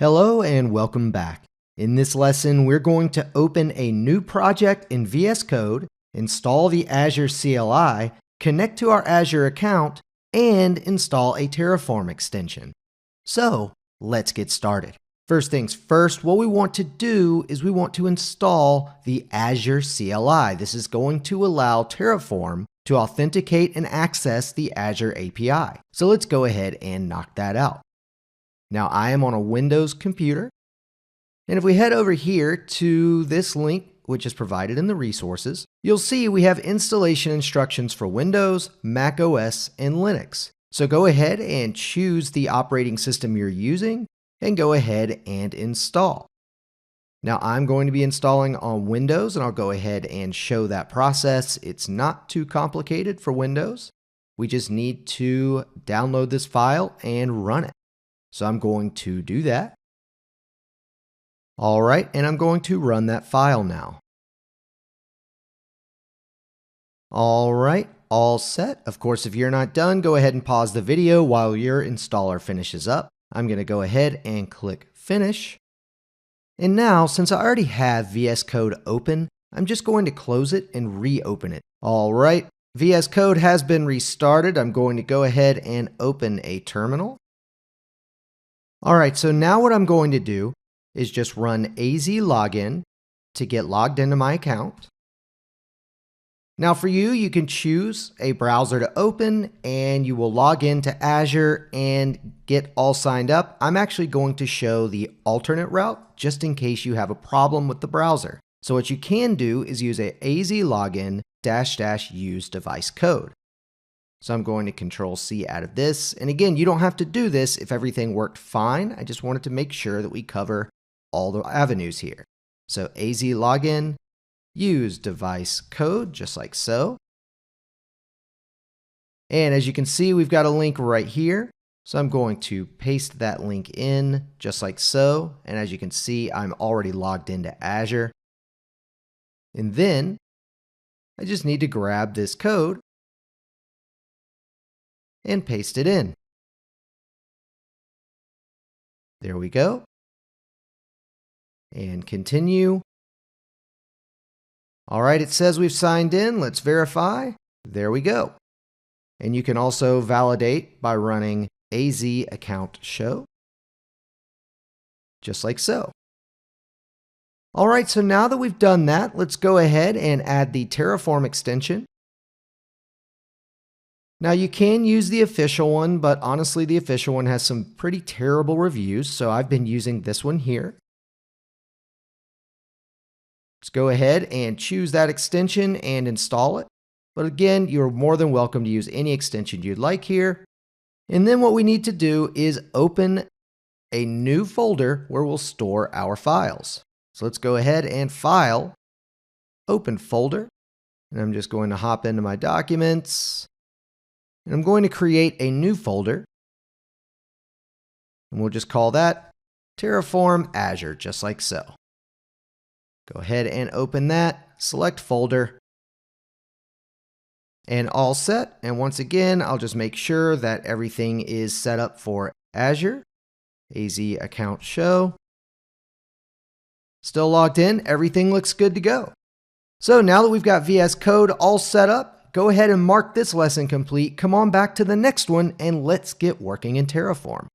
Hello and welcome back. In this lesson, we're going to open a new project in VS Code, install the Azure CLI, connect to our Azure account, and install a Terraform extension. So let's get started. First things first, what we want to do is we want to install the Azure CLI. This is going to allow Terraform to authenticate and access the Azure API. So let's go ahead and knock that out. Now I am on a Windows computer, and if we head over here to this link, which is provided in the resources, you'll see we have installation instructions for Windows, Mac OS, and Linux. So go ahead and choose the operating system you're using and go ahead and install. Now I'm going to be installing on Windows, and I'll go ahead and show that process. It's not too complicated for Windows. We just need to download this file and run it. So I'm going to do that. All right, and I'm going to run that file now. All right, all set. Of course, if you're not done, go ahead and pause the video while your installer finishes up. I'm going to go ahead and click Finish. And now, since I already have VS Code open, I'm just going to close it and reopen it. All right, VS Code has been restarted. I'm going to go ahead and open a terminal. All right, so now what I'm going to do is just run AZ login to get logged into my account. Now for you, you can choose a browser to open and you will log into Azure and get all signed up. I'm actually going to show the alternate route just in case you have a problem with the browser. So what you can do is use a AZ login -- use device code. So I'm going to Control-C out of this. And again, you don't have to do this if everything worked fine. I just wanted to make sure that we cover all the avenues here. So AZ login, use device code, just like so. And as you can see, we've got a link right here. So I'm going to paste that link in, just like so. And as you can see, I'm already logged into Azure. And then I just need to grab this code and paste it in. There we go. And continue. All right, it says we've signed in. Let's verify. There we go. And you can also validate by running AZ account show, just like so. All right, so now that we've done that, let's go ahead and add the Terraform extension. Now you can use the official one, but honestly the official one has some pretty terrible reviews, so I've been using this one here. Let's go ahead and choose that extension and install it. But again, you're more than welcome to use any extension you'd like here. And then what we need to do is open a new folder where we'll store our files. So let's go ahead and File, Open Folder. And I'm just going to hop into my documents. And I'm going to create a new folder. And we'll just call that Terraform Azure, just like so. Go ahead and open that, select folder, and all set. And once again, I'll just make sure that everything is set up for Azure. AZ account show. Still logged in, everything looks good to go. So now that we've got VS Code all set up, go ahead and mark this lesson complete. Come on back to the next one and let's get working in Terraform.